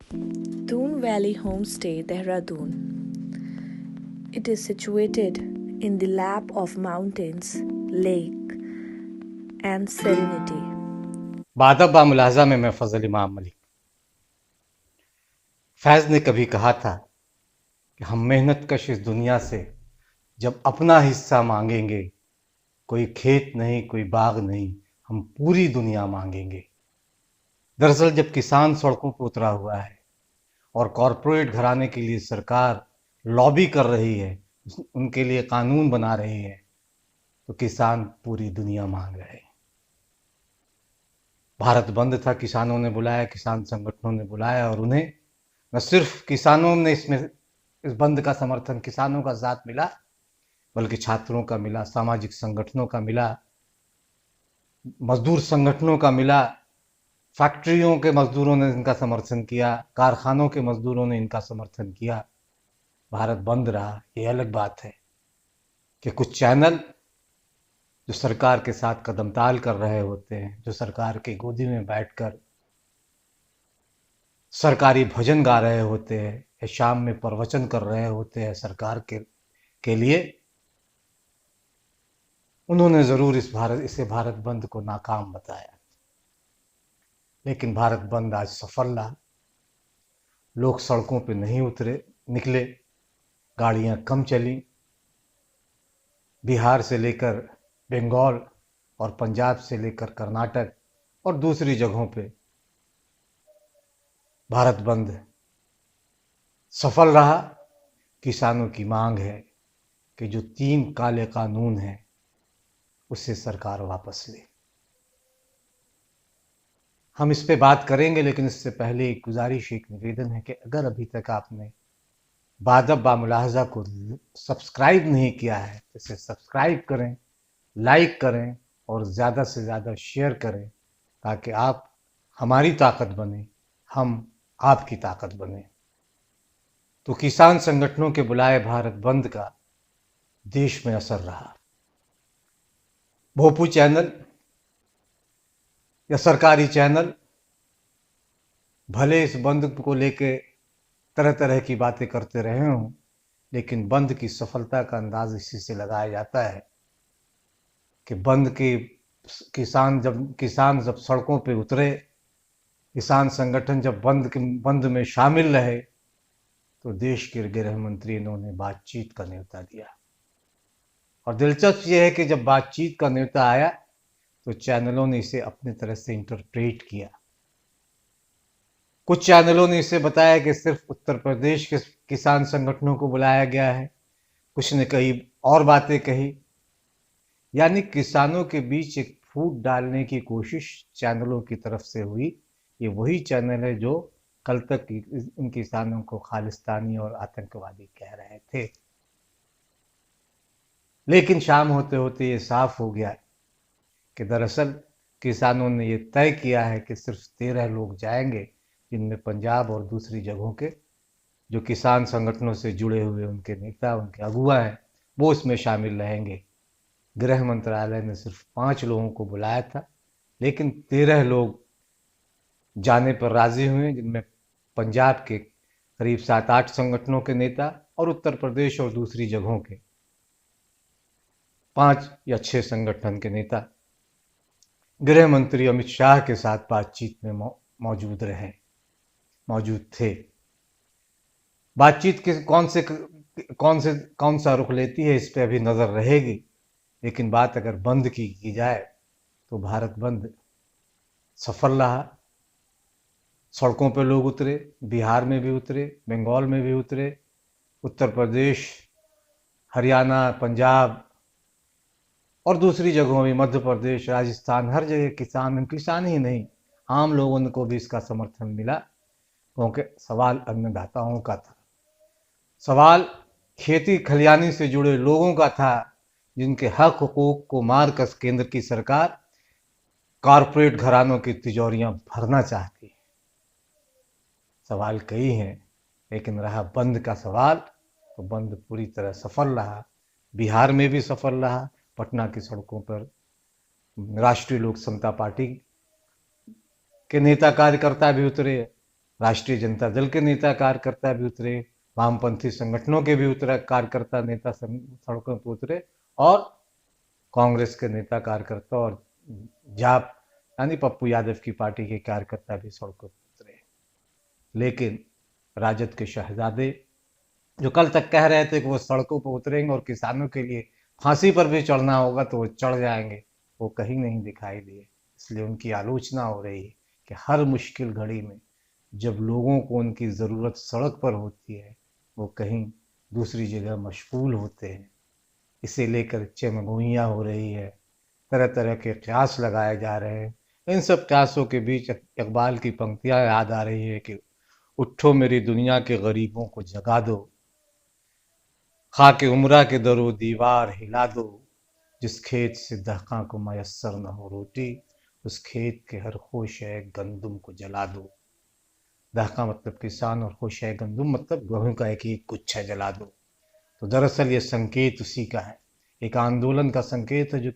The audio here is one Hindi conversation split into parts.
Doon Valley Homestay, Dehradun. It is situated in the lap of mountains, lake, and serenity. बादब बा मुलाजा में मैं फजल इमाम मलिक। फैज ने कभी कहा था कि हम मेहनत कश इस दुनिया से जब अपना हिस्सा मांगेंगे, कोई खेत नहीं, कोई बाग नहीं, हम पूरी दुनिया मांगेंगे। दरअसल जब किसान सड़कों पर उतरा हुआ है और कॉरपोरेट घराने के लिए सरकार लॉबी कर रही है, उनके लिए कानून बना रही है, तो किसान पूरी दुनिया मांग रहे हैं। भारत बंद था, किसानों ने बुलाया, किसान संगठनों ने बुलाया, और उन्हें न सिर्फ किसानों ने इसमें इस बंद का समर्थन, किसानों का साथ मिला, बल्कि छात्रों का मिला, सामाजिक संगठनों का मिला, मजदूर संगठनों का मिला, फैक्ट्रियों के मजदूरों ने इनका समर्थन किया, कारखानों के मजदूरों ने इनका समर्थन किया। भारत बंद रहा, ये अलग बात है कि कुछ चैनल जो सरकार के साथ कदमताल कर रहे होते हैं, जो सरकार की गोदी में बैठकर सरकारी भजन गा रहे होते हैं या शाम में प्रवचन कर रहे होते हैं सरकार के लिए, उन्होंने जरूर इसे भारत बंद को नाकाम बताया। लेकिन भारत बंद आज सफल रहा। लोग सड़कों पे नहीं निकले, गाड़ियां कम चली। बिहार से लेकर बंगाल और पंजाब से लेकर कर्नाटक और दूसरी जगहों पे भारत बंद सफल रहा। किसानों की मांग है कि जो 3 काले कानून हैं उसे सरकार वापस ले। हम इस पे बात करेंगे, लेकिन इससे पहले एक गुजारिश, एक निवेदन है कि अगर अभी तक आपने बादब बा मुलाहजा को सब्सक्राइब नहीं किया है तो इसे सब्सक्राइब करें, लाइक करें और ज़्यादा से ज़्यादा शेयर करें, ताकि आप हमारी ताकत बने, हम आपकी ताकत बने। तो किसान संगठनों के बुलाए भारत बंद का देश में असर रहा। भोपू चैनल या सरकारी चैनल भले इस बंद को लेके तरह तरह की बातें करते रहे हों, लेकिन बंद की सफलता का अंदाज इसी से लगाया जाता है कि बंद की किसान जब सड़कों पे उतरे, किसान संगठन जब बंद में शामिल रहे, तो देश के गृह मंत्री ने उन्हें बातचीत का न्योता दिया। और दिलचस्प यह है कि जब बातचीत का न्योता आया तो चैनलों ने इसे अपनी तरह से इंटरप्रेट किया। कुछ चैनलों ने इसे बताया कि सिर्फ उत्तर प्रदेश के किसान संगठनों को बुलाया गया है, कुछ ने कई और बातें कही। यानी किसानों के बीच एक फूट डालने की कोशिश चैनलों की तरफ से हुई। ये वही चैनल है जो कल तक इन किसानों को खालिस्तानी और आतंकवादी कह रहे थे। लेकिन शाम होते होते ये साफ हो गया कि दरअसल किसानों ने ये तय किया है कि सिर्फ 13 लोग जाएंगे, जिनमें पंजाब और दूसरी जगहों के जो किसान संगठनों से जुड़े हुए उनके नेता, उनके अगुवा हैं, वो इसमें शामिल रहेंगे। गृह मंत्रालय ने सिर्फ 5 लोगों को बुलाया था, लेकिन 13 लोग जाने पर राजी हुए, जिनमें पंजाब के करीब 7-8 संगठनों के नेता और उत्तर प्रदेश और दूसरी जगहों के 5 या 6 संगठन के नेता गृह मंत्री अमित शाह के साथ बातचीत में मौजूद थे। बातचीत के कौन सा रुख लेती है, इस पे अभी नजर रहेगी। लेकिन बात अगर बंद की जाए तो भारत बंद सफल रहा। सड़कों पर लोग उतरे, बिहार में भी उतरे, बंगाल में भी उतरे, उत्तर प्रदेश, हरियाणा, पंजाब और दूसरी जगहों में, मध्य प्रदेश, राजस्थान, हर जगह किसान ही नहीं, आम लोगों को भी इसका समर्थन मिला, क्योंकि सवाल अन्नदाताओं का था। सवाल खेती खलियानी से जुड़े लोगों का था, जिनके हक हुकूक को मारकर केंद्र की सरकार कारपोरेट घरानों की तिजोरियां भरना चाहती है। सवाल कई हैं, लेकिन रहा बंद का सवाल, तो बंद पूरी तरह सफल रहा। बिहार में भी सफल रहा। पटना की सड़कों पर राष्ट्रीय लोक समता पार्टी के नेता कार्यकर्ता भी उतरे, राष्ट्रीय जनता दल के नेता कार्यकर्ता भी उतरे, वामपंथी संगठनों के भी उतरे कार्यकर्ता नेता सड़कों पर उतरे, और कांग्रेस के नेता कार्यकर्ता और जाप यानी पप्पू यादव की पार्टी के कार्यकर्ता भी सड़कों पर उतरे। लेकिन राजद के शहजादे जो कल तक कह रहे थे कि वो सड़कों पर उतरेंगे और किसानों के लिए फांसी पर भी चढ़ना होगा तो वो चढ़ जाएंगे, वो कहीं नहीं दिखाई दिए। इसलिए उनकी आलोचना हो रही है कि हर मुश्किल घड़ी में जब लोगों को उनकी ज़रूरत सड़क पर होती है वो कहीं दूसरी जगह मशगूल होते हैं। इसे लेकर चमगोइयाँ हो रही है, तरह तरह के क़यास लगाए जा रहे हैं। इन सब क़यासों के बीच इकबाल की पंक्तियाँ याद आ रही है कि उठो मेरी दुनिया के गरीबों को जगा दो, खाके उम्रा के दरो दीवार हिला दो, जिस खेत से दहका को मयसर न हो रोटी, उस खेत के हर खोशे गंदुम को जला दो। दहका मतलब किसान और खोशे गंदुम मतलब गेहूं का एक गुच्छा जला दो। तो दरअसल ये संकेत उसी का है, एक आंदोलन का संकेत है जो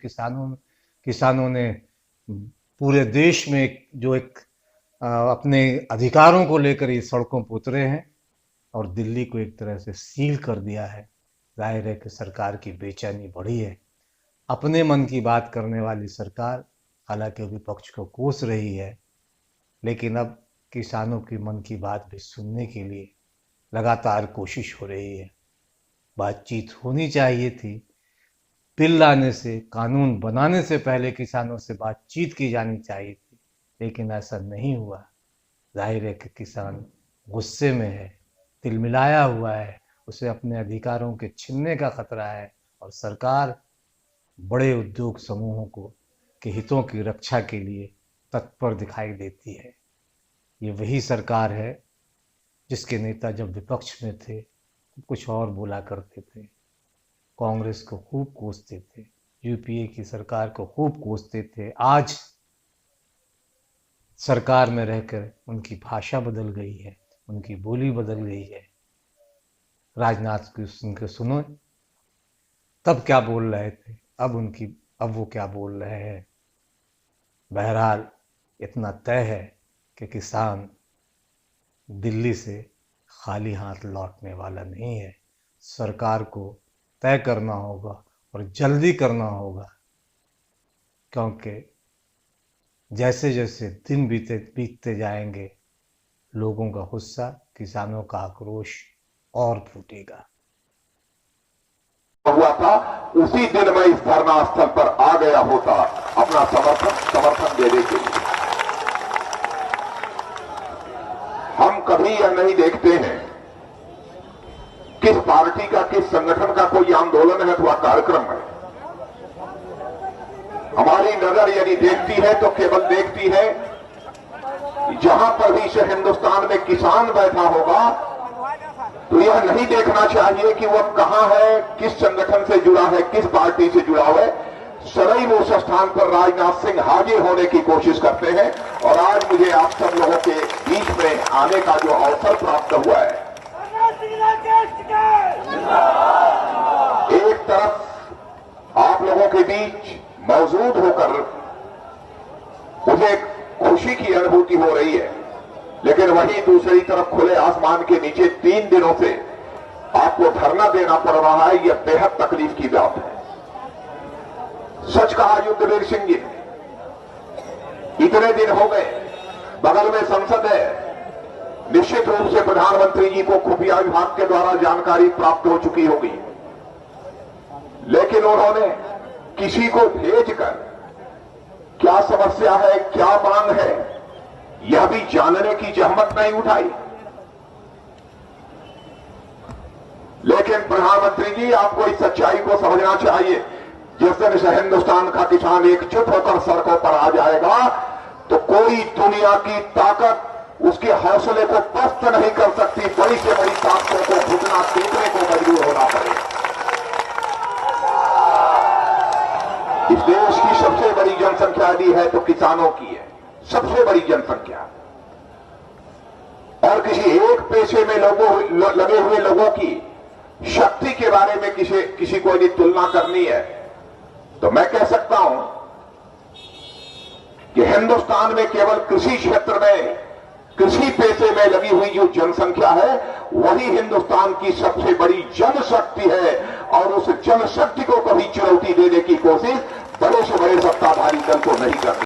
किसानों ने पूरे देश में जो एक अपने अधिकारों को लेकर ये सड़कों पर उतरे हैं और दिल्ली को एक तरह से सील कर दिया है। जाहिर है कि सरकार की बेचैनी बढ़ी है। अपने मन की बात करने वाली सरकार हालांकि विपक्ष को कोस रही है, लेकिन अब किसानों की मन की बात भी सुनने के लिए लगातार कोशिश हो रही है। बातचीत होनी चाहिए थी, बिल लाने से, कानून बनाने से पहले किसानों से बातचीत की जानी चाहिए थी, लेकिन ऐसा नहीं हुआ। जाहिर है कि किसान गुस्से में है, तिलमिलाया हुआ है, उसे अपने अधिकारों के छीनने का खतरा है और सरकार बड़े उद्योग समूहों को के हितों की रक्षा के लिए तत्पर दिखाई देती है। ये वही सरकार है जिसके नेता जब विपक्ष में थे तो कुछ और बोला करते थे, कांग्रेस को खूब कोसते थे, यूपीए की सरकार को खूब कोसते थे। आज सरकार में रहकर उनकी भाषा बदल गई है, उनकी बोली बदल गई है। राजनाथ को सुनो, तब क्या बोल रहे थे, अब वो क्या बोल रहे हैं। बहरहाल इतना तय है कि किसान दिल्ली से खाली हाथ लौटने वाला नहीं है। सरकार को तय करना होगा और जल्दी करना होगा, क्योंकि जैसे जैसे दिन बीतते जाएंगे लोगों का गुस्सा, किसानों का आक्रोश और फूटेगा। हुआ था उसी दिन मैं इस धरना स्थल पर आ गया होता अपना समर्थन देने के लिए। हम कभी यह नहीं देखते हैं किस पार्टी का, किस संगठन का कोई आंदोलन है अथवा कार्यक्रम है। हमारी नजर यदि देखती है तो केवल देखती है जहां पर भी से हिंदुस्तान में किसान बैठा होगा तो यह नहीं देखना चाहिए कि वह कहां है, किस संगठन से जुड़ा है, किस पार्टी से जुड़ा है। सदैव उस स्थान पर राजनाथ सिंह हाजिर होने की कोशिश करते हैं और आज मुझे आप सब लोगों के बीच में आने का जो अवसर प्राप्त हुआ है, एक तरफ आप लोगों के बीच मौजूद होकर मुझे खुशी की अनुभूति हो रही है, लेकिन वहीं दूसरी तरफ खुले आसमान के नीचे 3 दिनों से आपको धरना देना पड़ रहा है। यह बेहद तकलीफ की बात है। सच कहा युद्धवीर सिंह जी, इतने दिन हो गए, बगल में संसद है, निश्चित रूप से प्रधानमंत्री जी को खुफिया विभाग के द्वारा जानकारी प्राप्त हो चुकी होगी, लेकिन उन्होंने किसी को भेजकर क्या समस्या है, क्या मांग है, यह भी जानने की जहमत नहीं उठाई। लेकिन प्रधानमंत्री जी, आपको इस सच्चाई को समझना चाहिए, जिस दिन से हिंदुस्तान का किसान एकजुट होकर सड़कों पर आ जाएगा तो कोई दुनिया की ताकत उसके हौसले को पस्त नहीं कर सकती। बड़ी से बड़ी ताकतों को घुटना टेकने को मजबूर होना पड़ेगा। इस देश की सबसे बड़ी जनसंख्या यदि है तो किसानों की है, सबसे बड़ी जनसंख्या। और किसी एक पेशे में लगे हुए लोगों की शक्ति के बारे में किसी को यदि तुलना करनी है तो मैं कह सकता हूं कि हिंदुस्तान में केवल कृषि क्षेत्र में कृषि पेशे में लगी हुई जो जनसंख्या है वही हिंदुस्तान की सबसे बड़ी जनशक्ति है और उस जनशक्ति को कभी चुनौती देने की कोशिश बड़े से बड़े सत्ताधारी दल को नहीं करती।